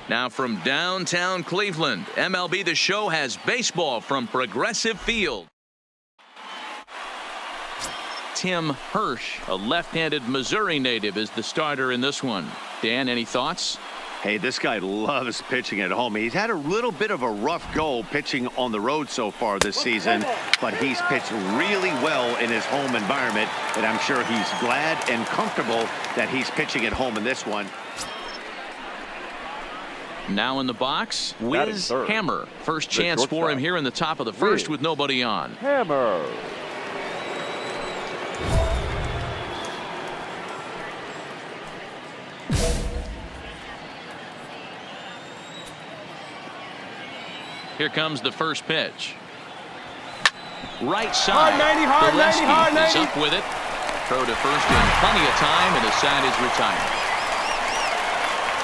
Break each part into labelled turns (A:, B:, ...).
A: Now from downtown Cleveland, MLB The Show has baseball from Progressive Field. Tim Hirsch, a left-handed Missouri native, is the starter in this one. Dan, any thoughts?
B: Hey, this guy loves pitching at home. He's had a little bit of a rough go pitching on the road so far this season, but he's pitched really well in his home environment, and I'm sure he's glad and comfortable that he's pitching at home in this one.
A: Now in the box, Wiz Hammer. First chance for him here in the top of the first with nobody on.
C: Hammer.
A: Here comes the first pitch. Right side.
C: Hard 90, hard 90, hard 90.
A: Is up with it. Throw to first in plenty of time, and the side is retired.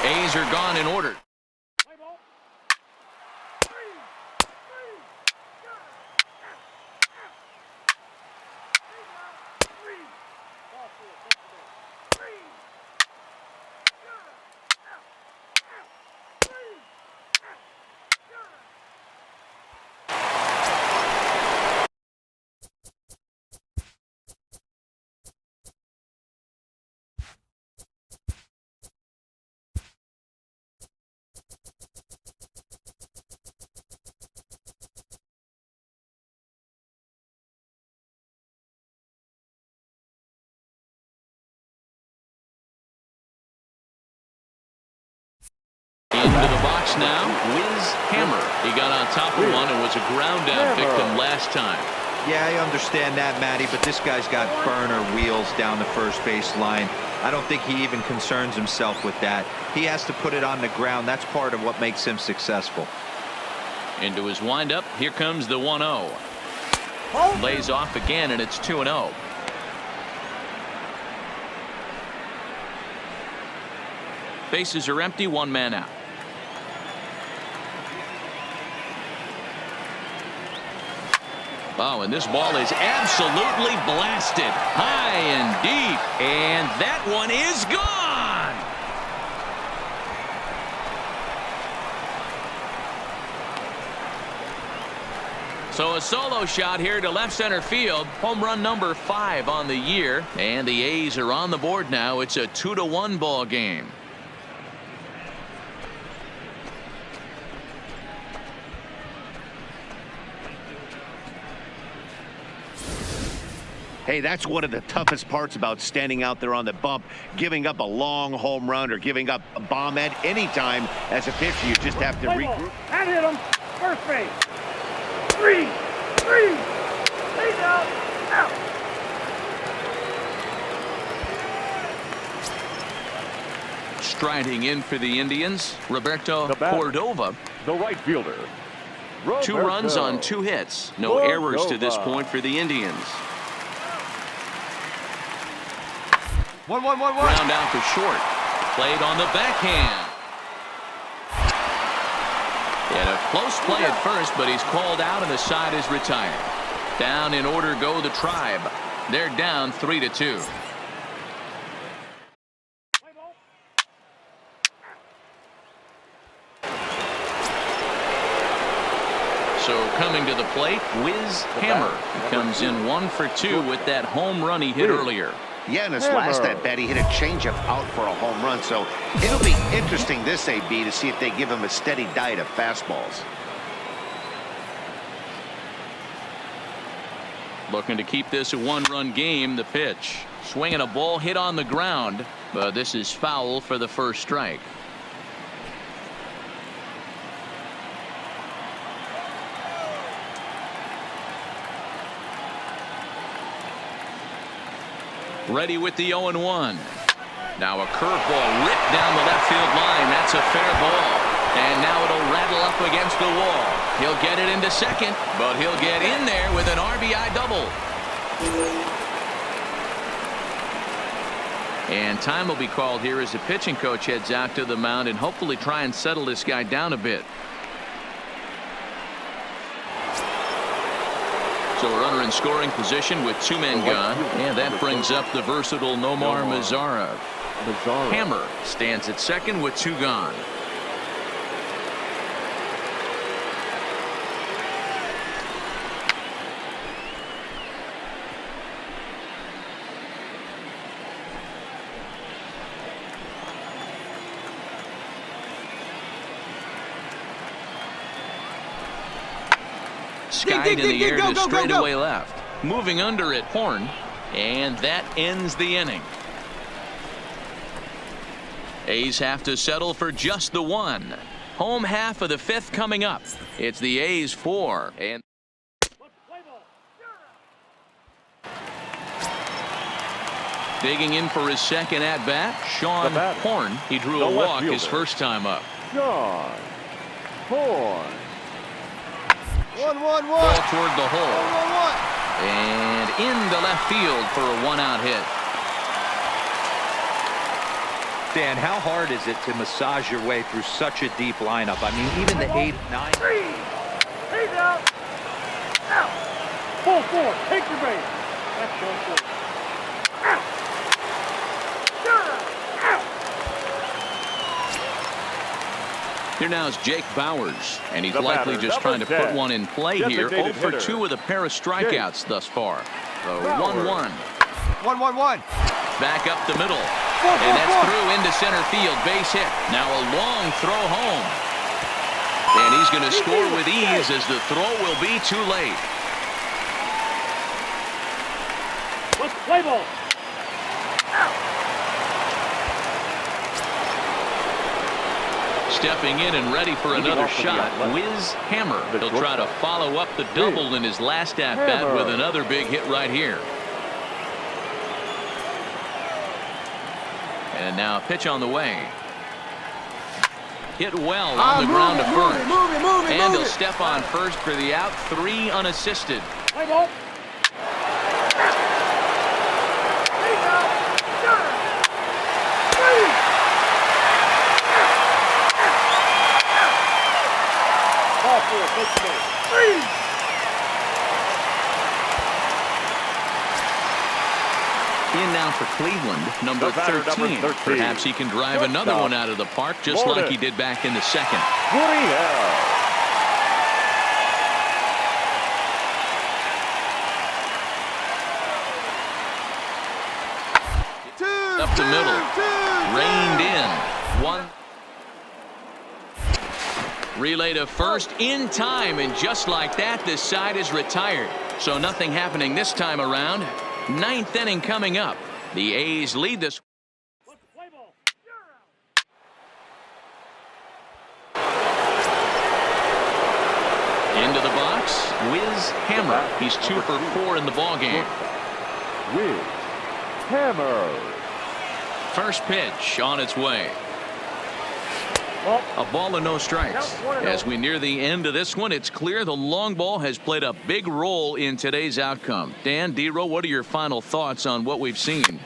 A: A's are gone in order. Into the box now, Wiz Hammer. He got on top of one and was a ground down victim last time.
D: Yeah, I understand that, Matty, but this guy's got burner wheels down the first base line. I don't think he even concerns himself with that. He has to put it on the ground. That's part of what makes him successful.
A: Into his windup, here comes the 1-0. Lays off again, and it's 2-0. Bases are empty, one man out. Oh, and this ball is absolutely blasted high and deep, and that one is gone. So a solo shot here to left center field. Home run number 5 on the year, and the A's are on the board now. It's a 2-1 ball game.
B: Hey, that's one of the toughest parts about standing out there on the bump. Giving up a long home run or giving up a bomb at any time as a pitcher, you just have to regroup.
C: That hit him. First base. 3. Lay down. Out.
A: striding in for the Indians, Roberto Cordova.
E: The right fielder.
A: 2 runs on 2 hits. No errors to this point for the Indians.
D: 1-1-1-1.
A: Ground out to short. Played on the backhand. And a close play at first, but he's called out and the side is retired. Down in order go the Tribe. They're down 3-2. So coming to the plate, Wiz Hammer. He comes in 1 for 2 with that home run he hit earlier.
B: Yeah, in his last at-bat, he hit a changeup out for a home run. So it'll be interesting this AB to see if they give him a steady diet of fastballs.
A: Looking to keep this a 1-run game. The pitch. Swinging a ball hit on the ground. But this is foul for the first strike. Ready with the 0-1. Now a curveball ripped down the left field line. That's a fair ball. And now it'll rattle up against the wall. He'll get it into second, but he'll get in there with an RBI double. And time will be called here as the pitching coach heads out to the mound and hopefully try and settle this guy down a bit. So a runner in scoring position with 2 men gone. And that brings up the versatile Nomar Mazara. Hammer stands at second with 2 gone. Skied in the air to straightaway left. Moving under it, Horn. And that ends the inning. A's have to settle for just the 1. Home half of the 5th coming up. It's the A's 4. And digging in for his second at-bat, Sean Horn. He drew a walk his first time up.
E: Sean Horn.
D: 1-1-1.
A: Ball toward the hole.
D: 1-1-1.
A: And into left field for a 1-out hit.
D: Dan, how hard is it to massage your way through such a deep lineup? I mean, even the 8, 9.
C: 3. He's out. Out. 4-4. Take your base. That's ball 4. Out. Out.
A: Here now is Jake Bowers, and he's likely just trying to put one in play here. 0 for 2 with a pair of strikeouts thus far. So 1-1.
D: 1-1-1.
A: Back up the middle. And that's through into center field. Base hit. Now a long throw home. And he's going to score with ease as the throw will be too late.
C: Let's play ball.
A: Stepping in and ready for another shot, Wiz Hammer. He'll try to follow up the double in his last at-bat with another big hit right here. And now a pitch on the way. Hit well on the ground to first. And he'll step on first for the out. 3 unassisted.
C: Play ball.
A: In now for Cleveland, number 13. Perhaps he can drive another one out of the park just like he did back in the second. Up the middle. Reined in. 1. Relay to first in time, and just like that, this side is retired. So nothing happening this time around. 9th inning coming up. The A's lead this. Into the box, Wiz Hammer. He's 2 for 4 in the ballgame.
E: Wiz Hammer.
A: First pitch on its way. A ball and no strikes. As we near the end of this one, it's clear the long ball has played a big role in today's outcome. Dan, D-Row, what are your final thoughts on what we've seen?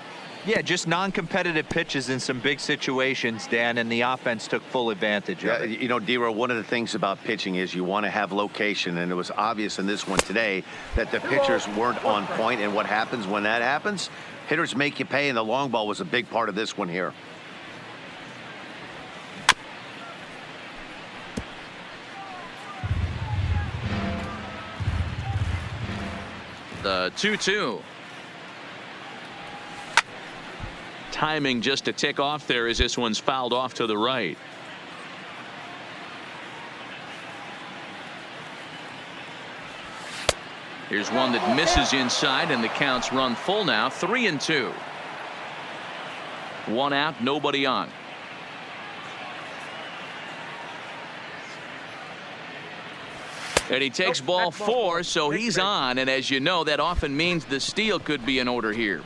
D: Yeah, just non-competitive pitches in some big situations, Dan, and the offense took full advantage of it.
B: You know, D-Row, one of the things about pitching is you want to have location, and it was obvious in this one today that the pitchers weren't on point, and what happens when that happens? Hitters make you pay, and the long ball was a big part of this one here.
A: The 2-2. Timing just to tick off there as this one's fouled off to the right. Here's one that misses inside, and the count's run full now. 3-2. One out, nobody on. And he takes ball 4, so he's on, and as you know, that often means the steal could be in order here.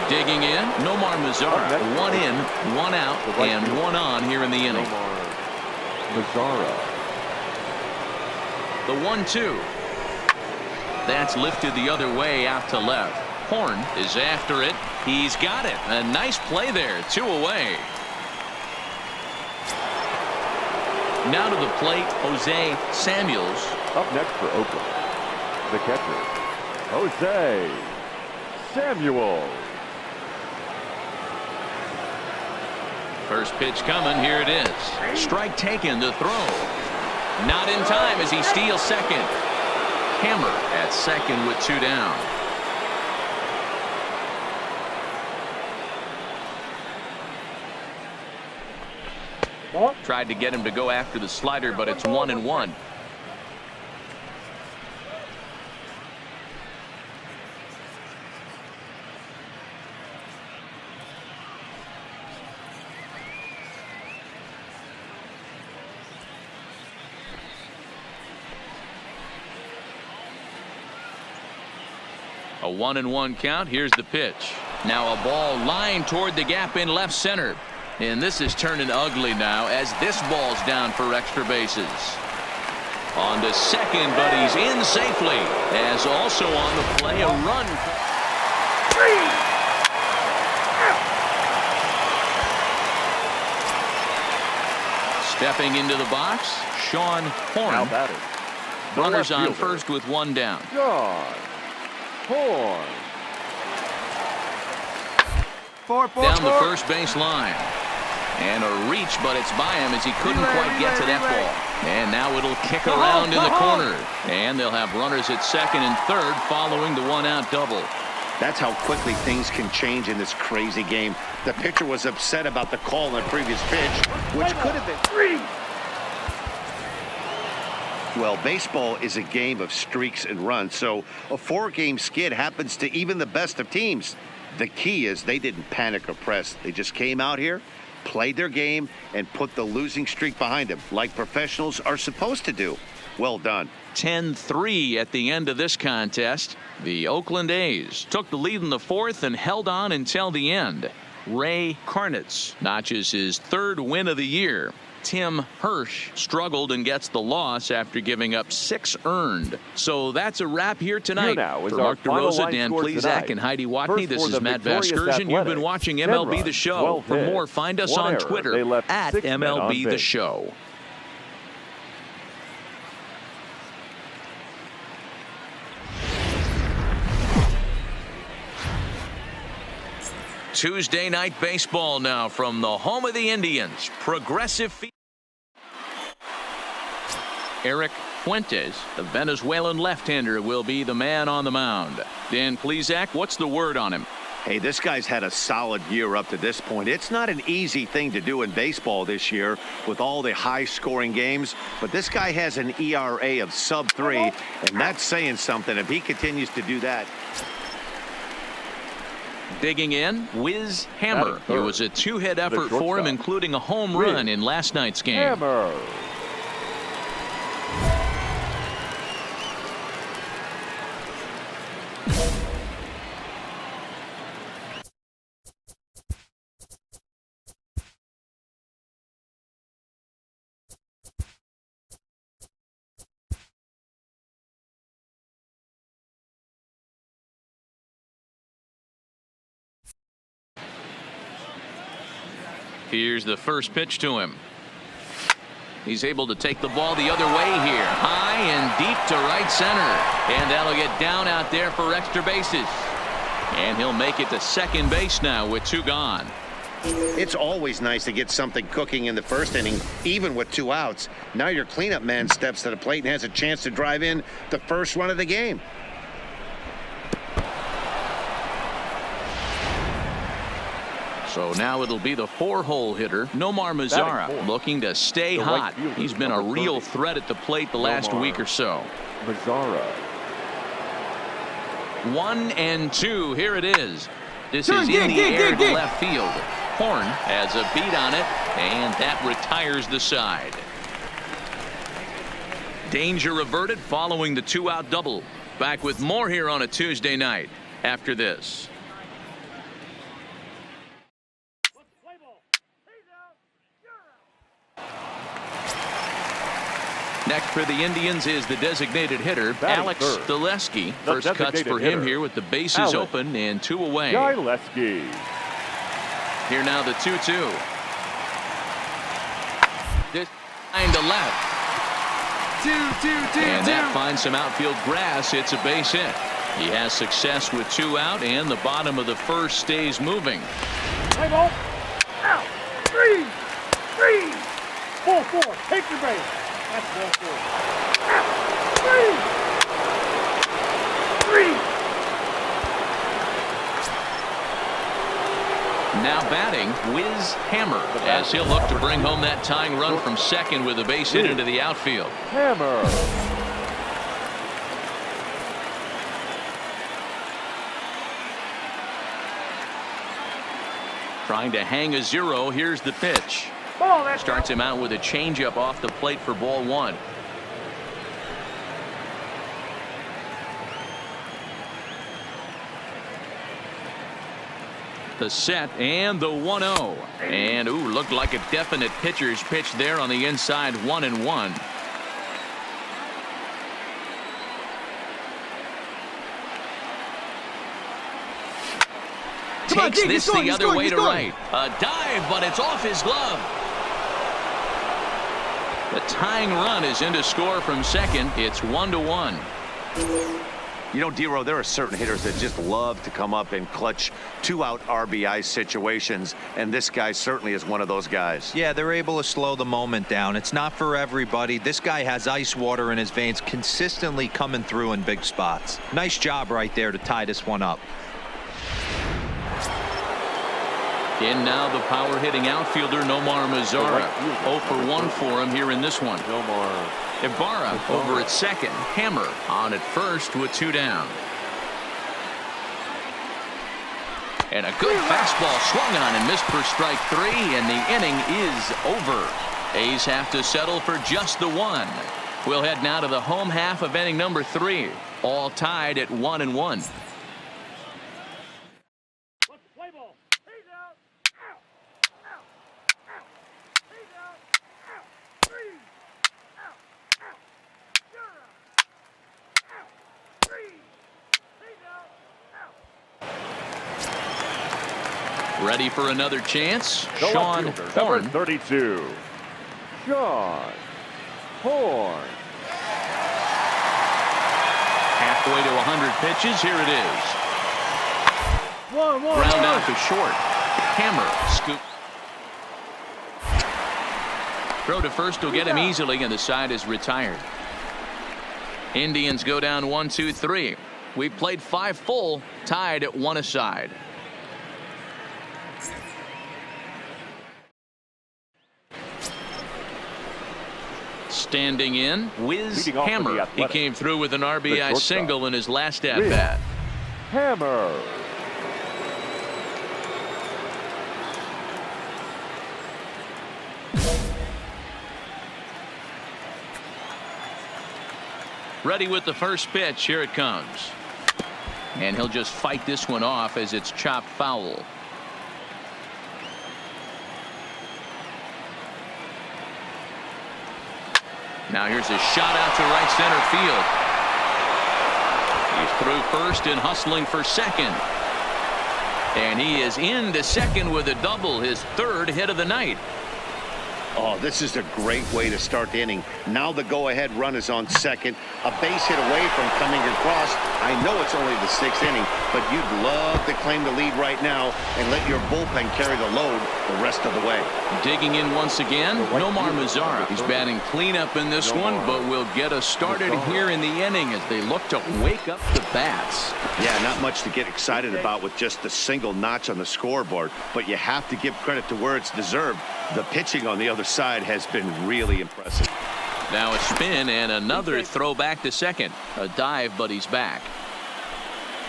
A: Digging in, Nomar Mazara. One in, one out, and one on here in the inning.
E: Mazara.
A: The 1-2. That's lifted the other way out to left. Horn is after it. He's got it. A nice play there. 2 away. Now to the plate, Jose Samuels.
E: Up next for Oakland, the catcher, Jose Samuels.
A: First pitch coming. Here it is. Strike taken. The throw. Not in time as he steals second. Hammer at second with 2 down. Tried to get him to go after the slider, but it's 1-1. A 1-1 count. Here's the pitch. Now a ball lined toward the gap in left center. And this is turning ugly now as this ball's down for extra bases. On to second, but he's in safely. As also on the play, a run. Stepping into the box, Sean Horn. Runners on first with 1 down.
E: John Horn.
A: Down the first base line. And a reach, but it's by him as he couldn't quite get to that ball. And now it'll kick around in the corner. And they'll have runners at second and third following the 1-out double.
B: That's how quickly things can change in this crazy game. The pitcher was upset about the call on the previous pitch, which could have been 3. Well, baseball is a game of streaks and runs, so a 4-game skid happens to even the best of teams. The key is they didn't panic or press. They just came out here, played their game, and put the losing streak behind them, like professionals are supposed to do. Well done.
A: 10-3 at the end of this contest. The Oakland A's took the lead in the 4th and held on until the end. Ray Karnitz notches his 3rd win of the year. Tim Hirsch struggled and gets the loss after giving up 6 earned. So that's a wrap here tonight. For Mark DeRosa, Dan Plesac, and Heidi Watney, this is Matt Vasgersian. You've been watching MLB The Show. For more, find us on Twitter at MLB The Show. Tuesday night baseball now from the home of the Indians. Progressive Field. Eric Fuentes, the Venezuelan left-hander, will be the man on the mound. Dan Plesac, what's the word on him?
B: Hey, this guy's had a solid year up to this point. It's not an easy thing to do in baseball this year with all the high-scoring games, but this guy has an ERA of sub-3, and that's saying something if he continues to do that.
A: Digging in, Wiz Hammer. It was a 2-hit effort for him, including a home run in last night's game.
E: Hammer.
A: Here's the first pitch to him. He's able to take the ball the other way here. High and deep to right center. And that'll get down out there for extra bases. And he'll make it to second base now with 2 gone.
B: It's always nice to get something cooking in the first inning, even with 2 outs. Now your cleanup man steps to the plate and has a chance to drive in the first run of the game.
A: So now it'll be the 4-hole hitter, Nomar Mazara, looking to stay hot. He's been a real threat at the plate the last week or so.
E: Mazara.
A: 1-2. Here it is. This is in the air to left field. Horn has a beat on it, and that retires the side. Danger averted following the 2-out double. Back with more here on a Tuesday night after this. Next for the Indians is the designated hitter, Alex Stileski. First cuts for him here with the bases open and 2 away.
E: Stileski.
A: Here now the 2-2. This line to left.
C: 2-2-2.
A: And that finds some outfield grass. It's a base hit. He has success with 2 out, and the bottom of the first stays moving.
C: Play ball. Out. 3. 4-4. Take your base. That's ball 4. Out. 3.
A: Now batting, Wiz Hammer, as he'll look to bring home that tying run from second with a base hit into the outfield.
E: Hammer.
A: Trying to hang a 0. Here's the pitch. Starts him out with a changeup off the plate for ball 1. The set and the 1-0. And looked like a definite pitcher's pitch there on the inside. 1-1. Takes this the other way to right. A dive, but it's off his glove. The tying run is in to score from second. It's 1-1.
B: You know, Dero, there are certain hitters that just love to come up and clutch 2-out RBI situations, and this guy certainly is one of those guys.
D: Yeah, they're able to slow the moment down. It's not for everybody. This guy has ice water in his veins, consistently coming through in big spots. Nice job right there to tie this one up.
A: In now the power hitting outfielder Nomar Mazara. 0 for 1 for him here in this one.
E: Nomar.
A: Ibarra over at second. Hammer on at first with 2 down. And a good fastball swung on and missed for strike 3, and the inning is over. A's have to settle for just the 1. We'll head now to the home half of inning number 3. All tied at 1-1. Ready for another chance.
E: The
A: Sean
E: left fielder,
A: Horn.
E: number 32. Sean Horn.
A: Halfway to 100 pitches. Here it is. Ground out to short. Hammer scoop. Throw to first will get him easily, and the side is retired. Indians go down 1-2-3. We played 5 full, tied at 1 aside. Standing in, Wiz Hammer. He came through with an RBI single in his last at-bat.
E: Hammer.
A: Ready with the first pitch. Here it comes. And he'll just fight this one off as it's chopped foul. Now here's a shot out to right center field. He's through first and hustling for second. And he is into second with a double, his third hit of the night.
B: Oh, this is a great way to start the inning. Now the go-ahead run is on second. A base hit away from coming across. I know it's only the sixth inning, but you'd love to claim the lead right now and let your bullpen carry the load the rest of the way.
A: Digging in once again, Nomar Mazara. He's batting cleanup in this one, but will get us started here in the inning as they look to wake up the bats.
B: Yeah, not much to get excited about with just a single notch on the scoreboard, but you have to give credit to where it's deserved. The pitching on the other side has been really impressive.
A: Now a spin and another throw back to second. A dive, but he's back.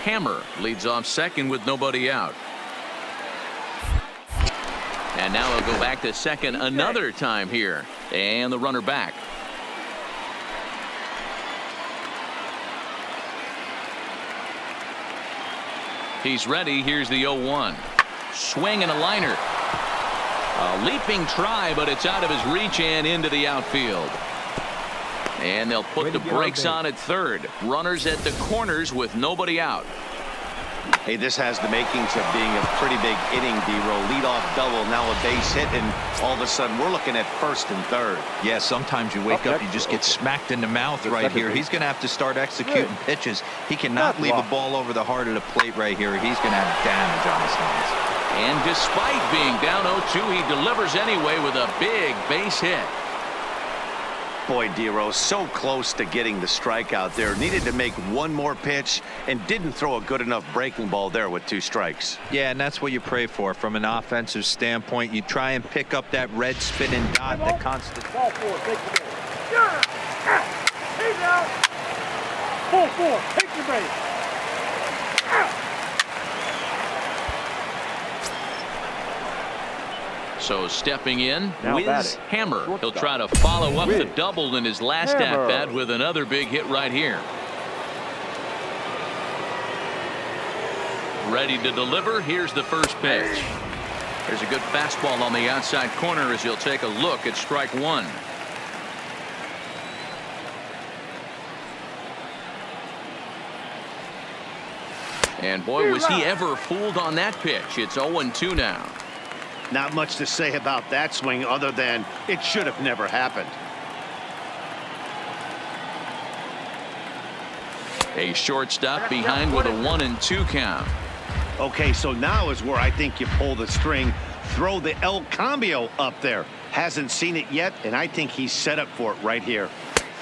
A: Hammer leads off second with nobody out. And now he'll go back to second another time here. And the runner back. He's ready. Here's the 0-1. Swing and a liner. A leaping try, but it's out of his reach and into the outfield. And they'll put the brakes on at third. Runners at the corners with nobody out.
B: Hey, this has the makings of being a pretty big inning, D-Roll. Leadoff double, now a base hit, and all of a sudden we're looking at first and third.
D: Yeah, sometimes you wake up, you just get smacked in the mouth right here. He's going to have to start executing pitches. He cannot leave a ball over the heart of the plate right here. He's going to have damage on his hands.
A: And despite being down 0-2, he delivers anyway with a big base hit.
B: Boy, D-Roll, so close to getting the strikeout there. Needed to make one more pitch and didn't throw a good enough breaking ball there with 2 strikes.
D: Yeah, and that's what you pray for from an offensive standpoint. You try and pick up that red spinning dot that constantly.
C: Ball 4, take the base. He's out. Ball 4, take the base.
A: So stepping in,
E: Now
A: Wiz
E: batting.
A: Hammer. He'll
E: Shortstop.
A: try to follow up the
E: Wiz
A: double in his last
E: Hammer.
A: at-bat with another big hit right here. Ready to deliver. Here's the first pitch. There's a good fastball on the outside corner as he'll take a look at strike one. And boy, was he ever fooled on that pitch. It's 0-2 now.
B: Not much to say about that swing other than it should have never happened.
A: A shortstop behind with a 1-2 count.
B: Okay, so now is where I think you pull the string, throw the El Cambio up there. Hasn't seen it yet, and I think he's set up for it right here.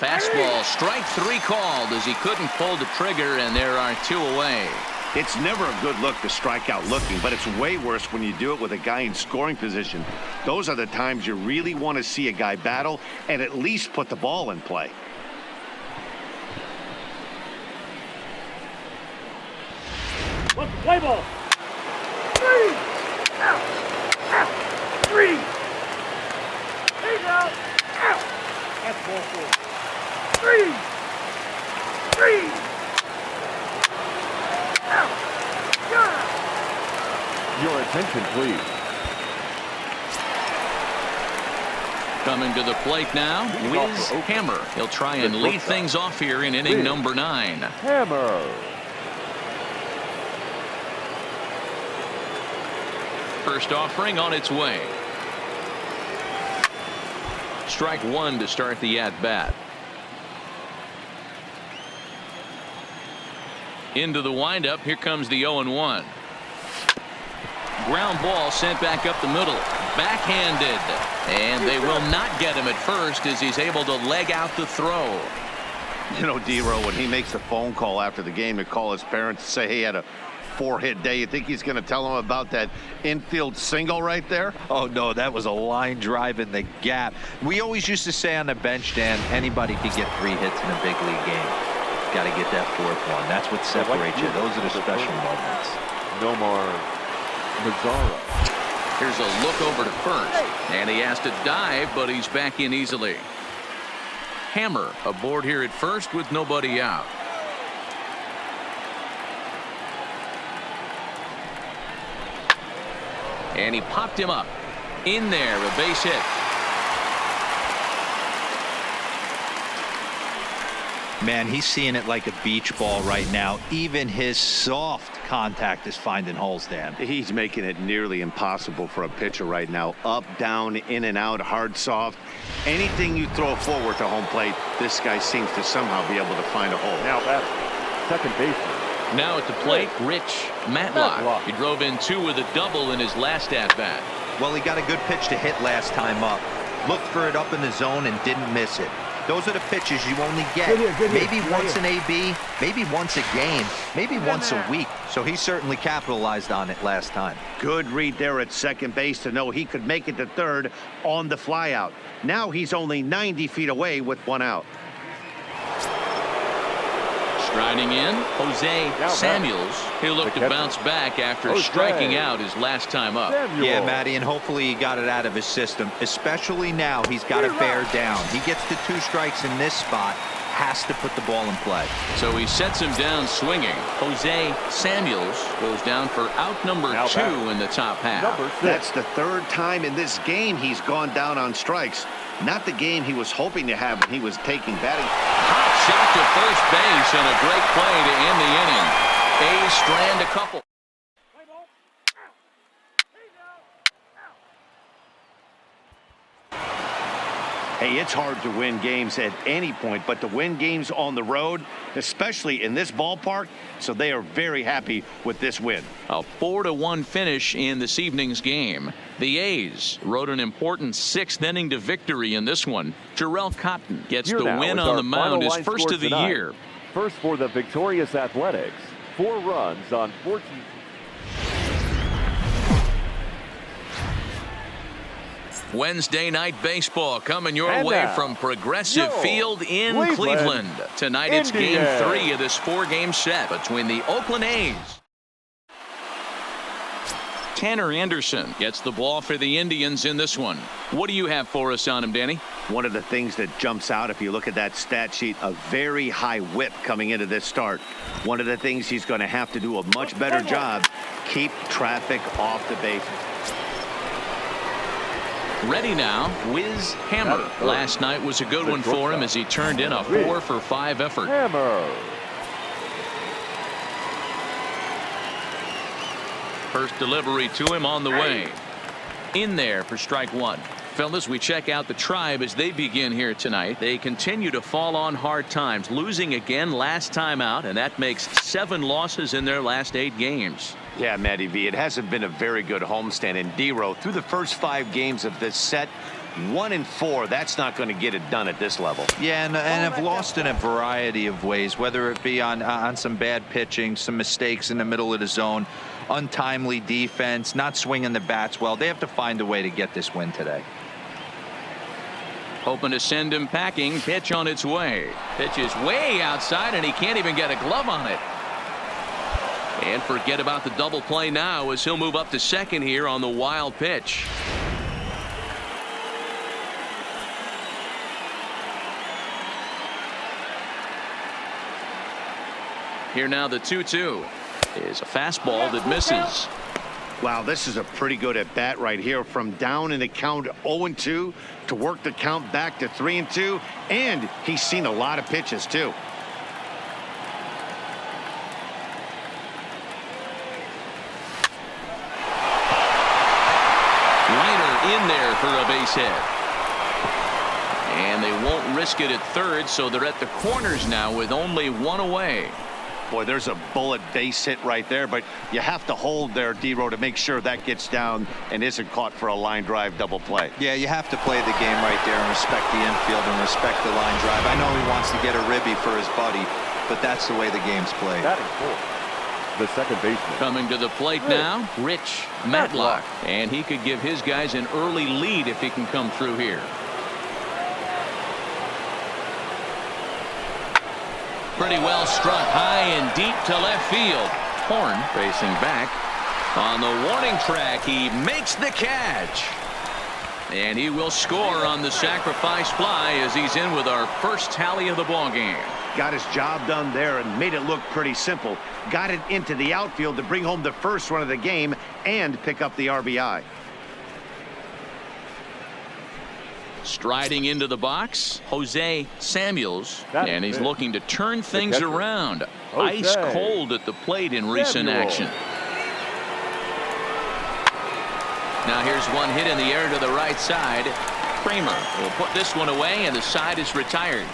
A: Fastball, strike 3 called as he couldn't pull the trigger, and there are 2 away.
B: It's never a good look to strike out looking, but it's way worse when you do it with a guy in scoring position. Those are the times you really want to see a guy battle and at least put the ball in play.
C: Let's play ball. 3. Out. Out. 3. He's out. Out. That's ball 4. 3. 3. Out.
E: Your attention, please.
A: Coming to the plate now, Wiz Hammer. He'll try and lead things off here in inning number 9.
E: Hammer.
A: First offering on its way. Strike 1 to start the at-bat. Into the windup. Here comes the 0-1. Ground ball sent back up the middle. Backhanded. And they will not get him at first as he's able to leg out the throw.
B: You know, D-Roll, when he makes a phone call after the game to call his parents to say he had a 4-hit day, you think he's going to tell them about that infield single right there?
D: Oh, no, that was a line drive in the gap. We always used to say on the bench, Dan, anybody could get 3 hits in a big league game. Got to get that 4th one. That's what separates you. Those are the special moments.
E: Nomar Mazara.
A: Here's a look over to first. And he has to dive, but he's back in easily. Hammer aboard here at first with nobody out. And he popped him up. In there, a base hit.
D: Man, he's seeing it like a beach ball right now. Even his soft contact is finding holes, Dan.
B: He's making it nearly impossible for a pitcher right now. Up, down, in and out, hard, soft. Anything you throw forward to home plate, this guy seems to somehow be able to find a hole.
E: Now batting, second baseman.
A: Now at the plate, Rich Matlock. He drove in 2 with a double in his last at-bat.
D: Well, he got a good pitch to hit last time up. Looked for it up in the zone and didn't miss it. Those are the pitches you only get maybe once an AB, maybe once a game, maybe once a week. So he certainly capitalized on it last time.
B: Good read there at second base to know he could make it to third on the flyout. Now he's only 90 feet away with 1 out.
A: Striding in, Jose Samuels. He'll look to bounce back after striking out his last time up.
D: Yeah, Matty, and hopefully he got it out of his system, especially now he's got to bear down. He gets to 2 strikes in this spot, has to put the ball in play.
A: So he sets him down swinging. Jose Samuels goes down for out number 2 in the top half.
B: That's the 3rd time in this game he's gone down on strikes. Not the game he was hoping to have when he was taking batting.
A: Hot shot to first base and a great play to end the inning. A's strand a couple.
B: Hey, it's hard to win games at any point, but to win games on the road, especially in this ballpark, so they are very happy with this win.
A: A 4-1 finish in this evening's game. The A's rode an important 6th inning to victory in this one. Jarrell Cotton gets the win on the mound, his first of the year.
E: First for the victorious Athletics. 4 runs on 14.
A: Wednesday night baseball coming your way from Progressive Field in Cleveland. Tonight it's Game 3 of this 4-game set between the Oakland A's. Tanner Anderson gets the ball for the Indians in this one. What do you have for us on him, Danny?
B: One of the things that jumps out if you look at that stat sheet, a very high whip coming into this start. One of the things he's going to have to do a much better job, keep traffic off the bases.
A: Ready now, Wiz Hammer. Last night was a good one for him as he turned in a 4-for-5 effort.
E: Hammer.
A: First delivery to him on the way. In there for strike 1. Fellas, we check out the Tribe as they begin here tonight. They continue to fall on hard times, losing again last time out, and that makes 7 losses in their last 8 games.
B: Yeah, Matty V, it hasn't been a very good homestand in D-Row. Through the first 5 games of this set, 1-4, that's not going to get it done at this level.
D: Yeah, and have lost in a variety of ways, whether it be on some bad pitching, some mistakes in the middle of the zone, untimely defense, not swinging the bats well. They have to find a way to get this win today.
A: Hoping to send him packing. Pitch on its way. Pitch is way outside, and he can't even get a glove on it. And forget about the double play now as he'll move up to second here on the wild pitch. Here now the 2-2 is a fastball that misses.
B: Wow, this is a pretty good at bat right here, from down in the count 0-2 to work the count back to 3-2, and he's seen a lot of pitches too.
A: Liner in there for a base hit. And they won't risk it at third, so they're at the corners now with only 1 away.
B: Boy, there's a bullet base hit right there, but you have to hold there, D-Row, to make sure that gets down and isn't caught for a line drive double play.
D: Yeah, you have to play the game right there and respect the infield and respect the line drive. I know he wants to get a ribby for his buddy, but that's the way the game's played.
E: Batting fourth, the second baseman.
A: Coming to the plate now, Rich Matlock. And he could give his guys an early lead if he can come through here. Pretty well struck high and deep to left field. Horn racing back. On the warning track, he makes the catch. And he will score on the sacrifice fly as he's in with our first tally of the ball game.
B: Got his job done there and made it look pretty simple. Got it into the outfield to bring home the first run of the game and pick up the RBI.
A: Striding into the box, Jose Samuels, and he's looking to turn things around. Ice cold at the plate in recent action. Now here's one hit in the air to the right side. Kramer will put this one away, and the side is retired.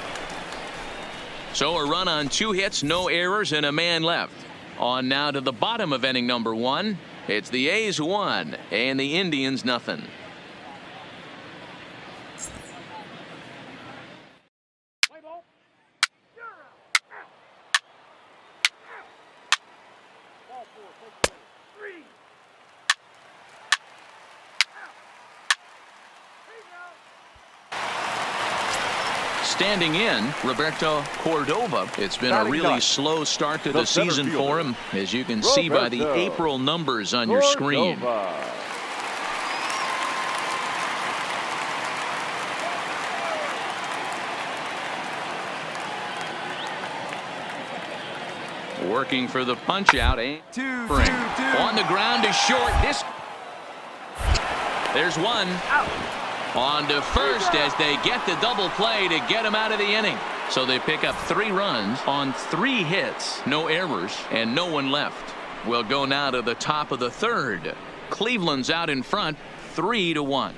A: So a run on 2 hits, no errors, and a man left. On now to the bottom of inning number 1. It's the A's 1 and the Indians nothing. Standing in, Roberto Cordova. It's been a really slow start to the season for him, as you can see by the April numbers on your screen. Working for the punch out. On the ground is short. There's one. On to first as they get the double play to get him out of the inning. So they pick up 3 runs on 3 hits, no errors, and no one left. We'll go now to the top of the 3rd. Cleveland's out in front, 3-1.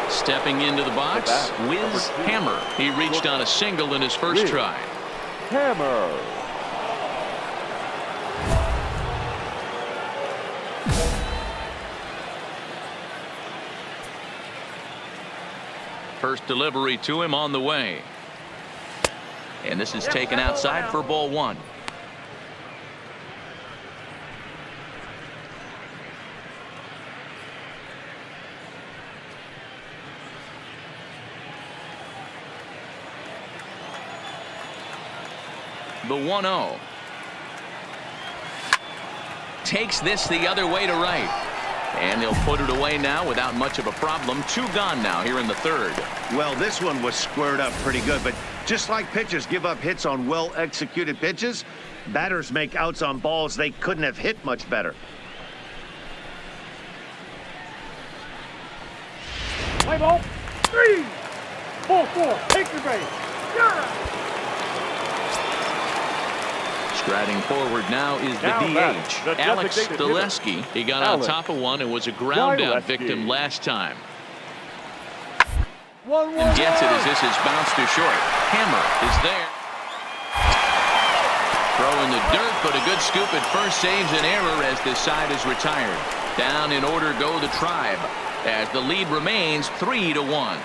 A: Stepping into the box, Wiz Hammer. He reached on a single in his first try.
E: Hammer.
A: First delivery to him on the way. And this is taken outside for ball 1. The 1-0. Takes this the other way to right. And they'll put it away now without much of a problem. 2 gone now here in the 3rd.
B: Well, this one was squared up pretty good, but just like pitchers give up hits on well-executed pitches, batters make outs on balls they couldn't have hit much better.
C: Play ball. 3. 4-4. Take your base.
A: Striding forward now is the DH, Alex Stileski. He got on top of one and was a ground out victim last time. And gets it as this is bounced to short. Hammer is there. Throw in the dirt, but a good scoop at first saves an error as this side is retired. Down in order go the Tribe as the lead remains 3-1.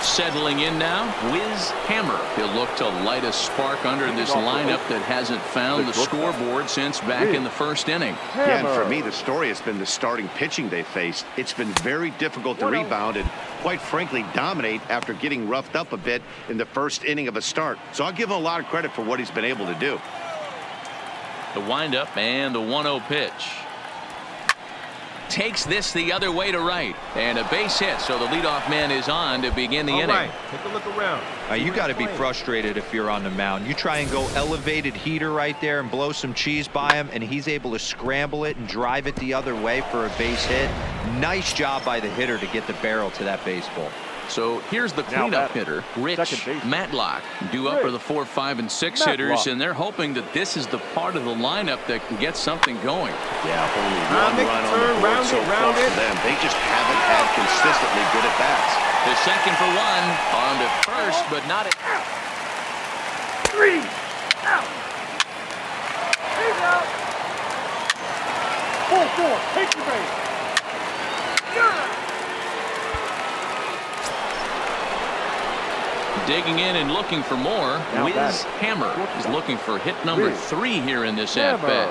A: Settling in now, Wiz Hammer. He'll look to light a spark under this lineup that hasn't found the scoreboard since back in the 1st inning.
B: Yeah, and for me, the story has been the starting pitching they faced. It's been very difficult to rebound and, quite frankly, dominate after getting roughed up a bit in the 1st inning of a start. So I'll give him a lot of credit for what he's been able to do.
A: The windup and the 1-0 pitch. Takes this the other way to right, and a base hit, so the leadoff man is on to begin the inning.
F: Right. Take a look around.
D: You got to be frustrated if you're on the mound. You try and go elevated heater right there and blow some cheese by him, and he's able to scramble it and drive it the other way for a base hit. Nice job by the hitter to get the barrel to that baseball.
A: So here's the cleanup hitter, Rich Matlock, due up for the 4, 5, and 6 hitters, and they're hoping that this is the part of the lineup that can get something going.
B: Yeah, only 1 run on the board so far for them. They just haven't had consistently good at-bats.
A: The second for 1, on to first, but not at
C: 3. Out. 4-4. Take your base.
A: digging in and looking for more. Wiz Hammer is looking for hit number 3 here in this at-bat.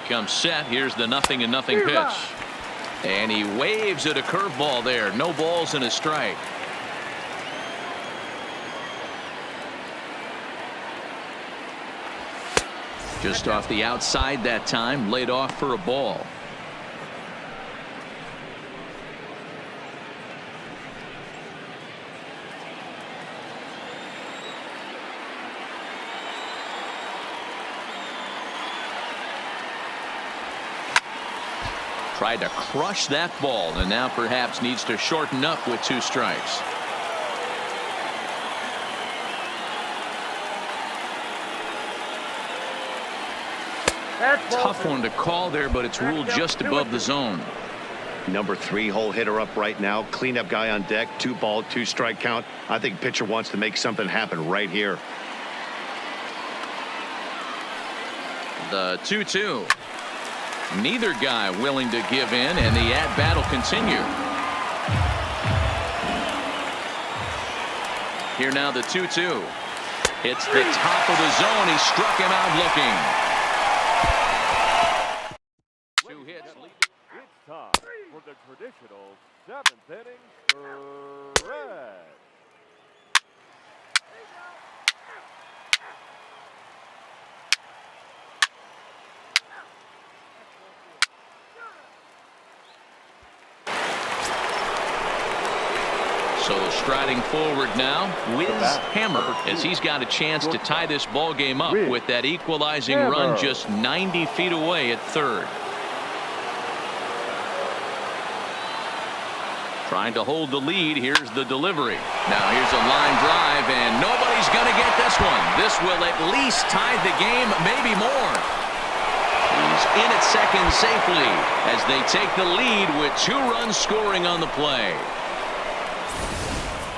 A: He comes set. Here's the 0-0 pitch. And he waves at a curveball there. No balls and a strike. Just off the outside that time, laid off for a ball. Tried to crush that ball and now perhaps needs to shorten up with 2 strikes. Tough one to call there, but it's ruled just above the zone.
B: Number 3 hole hitter up right now. Cleanup guy on deck. 2-ball, 2-strike count. I think pitcher wants to make something happen right here.
A: The 2-2. Neither guy willing to give in, and the at-bat will continue. Here now the 2-2. Hits the top of the zone. He struck him out looking. 2 hits.
E: It's time for the traditional 7th inning stretch.
A: So striding forward now, Wiz Hammer, as he's got a chance to tie this ball game up with that equalizing run just 90 feet away at third. Trying to hold the lead. Here's the delivery. Now here's a line drive, and nobody's going to get this one. This will at least tie the game, maybe more. He's in at second safely as they take the lead with 2 runs scoring on the play.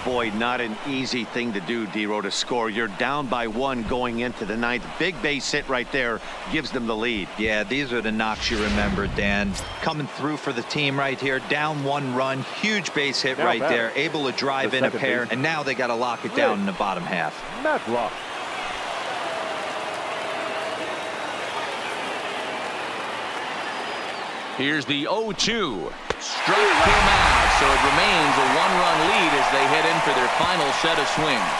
B: Boy, not an easy thing to do, D-Row, to score. You're down by 1 going into the 9th. Big base hit right there gives them the lead.
D: Yeah, these are the knocks you remember, Dan. Coming through for the team right here. Down 1 run. Huge base hit right there. Able to drive in a pair. And now they got to lock it down in the bottom half.
E: Matlock.
A: Here's the 0-2. Struck him out, so it remains a 1-run lead as they head in for their final set of swings.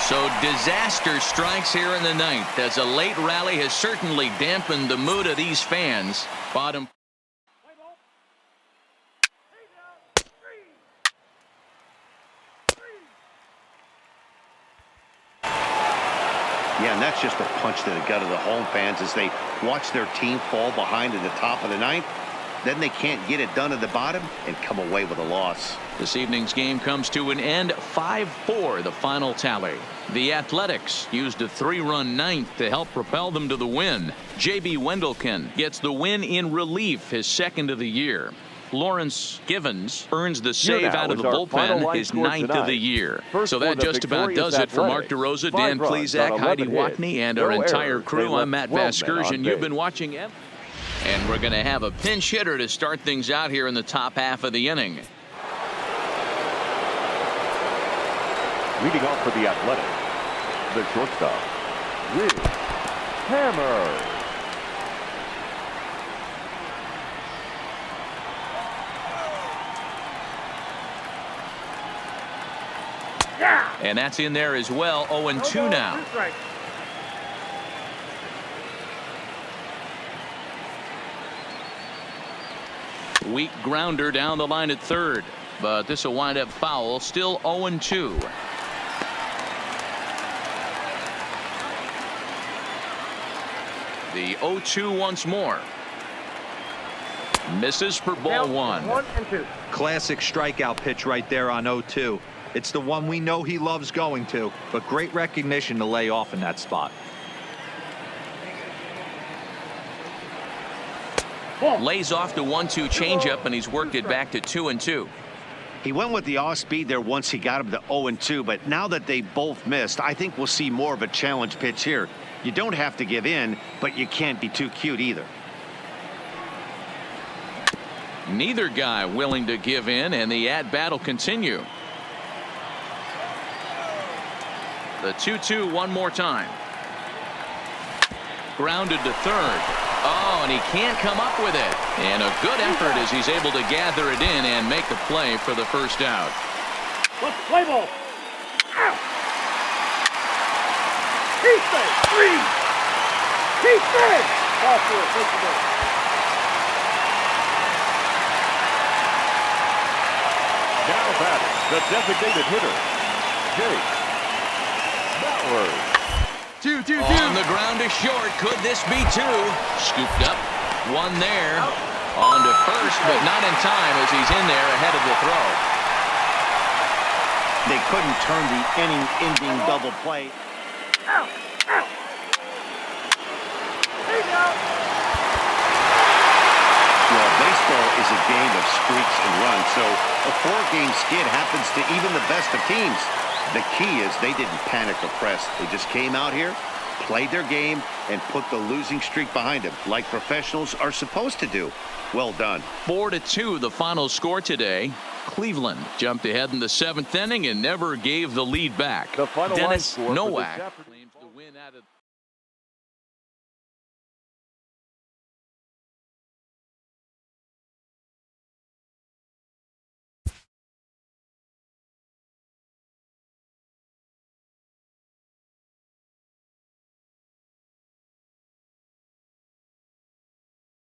A: So disaster strikes here in the 9th as a late rally has certainly dampened the mood of these fans. Bottom.
B: Yeah, and that's just a punch to the gut of the home fans as they watch their team fall behind in the top of the 9th. Then they can't get it done at the bottom and come away with a loss.
A: This evening's game comes to an end. 5-4 the final tally. The Athletics used a 3-run 9th to help propel them to the win. J.B. Wendelken gets the win in relief, his 2nd of the year. Lawrence Givens earns the save out of the bullpen, his 9th of the year. So that just about does it for Mark DeRosa, Dan Plesac, Heidi Watney, and our entire crew. I'm Matt Vasgersian. You've been watching it. And we're going to have a pinch hitter to start things out here in the top half of the inning.
E: Leading off for the Athletics, the shortstop, Wiz Hammer.
A: And that's in there as well. 0-2 now. Weak grounder down the line at third, but this will wind up foul. Still 0-2. The 0-2 once more. Misses for ball 1.
C: 1-2.
D: Classic strikeout pitch right there on 0-2. It's the one we know he loves going to, but great recognition to lay off in that spot.
A: Lays off the 1-2 changeup, and he's worked it back to 2-2.
B: He went with the off speed there once he got him to 0-2, but now that they both missed, I think we'll see more of a challenge pitch here. You don't have to give in, but you can't be too cute either.
A: Neither guy willing to give in, and the at-bat will continue. The 2-2 one more time. Grounded to third. Oh, and he can't come up with it. And a good effort as he's able to gather it in and make the play for the first out.
C: Let's play ball. Out. Keep it. 3. Keep it. Ball 4. Take the ball.
E: Now batting, the designated hitter, Jake Ballard.
A: On the ground is short. Could this be 2? Scooped up. 1 there. On to first, but not in time as he's in there ahead of the throw.
B: They couldn't turn the inning-ending double play.
C: Out. Out. Hey, now.
B: Well, baseball is a game of streaks and runs, so a 4-game skid happens to even the best of teams. The key is they didn't panic or press. They just came out here, played their game, and put the losing streak behind them, like professionals are supposed to do. Well done.
A: 4-2 the final score today. Cleveland jumped ahead in the 7th inning and never gave the lead back.
E: The final line
A: Dennis
E: score for this
A: Nowak
E: afternoon.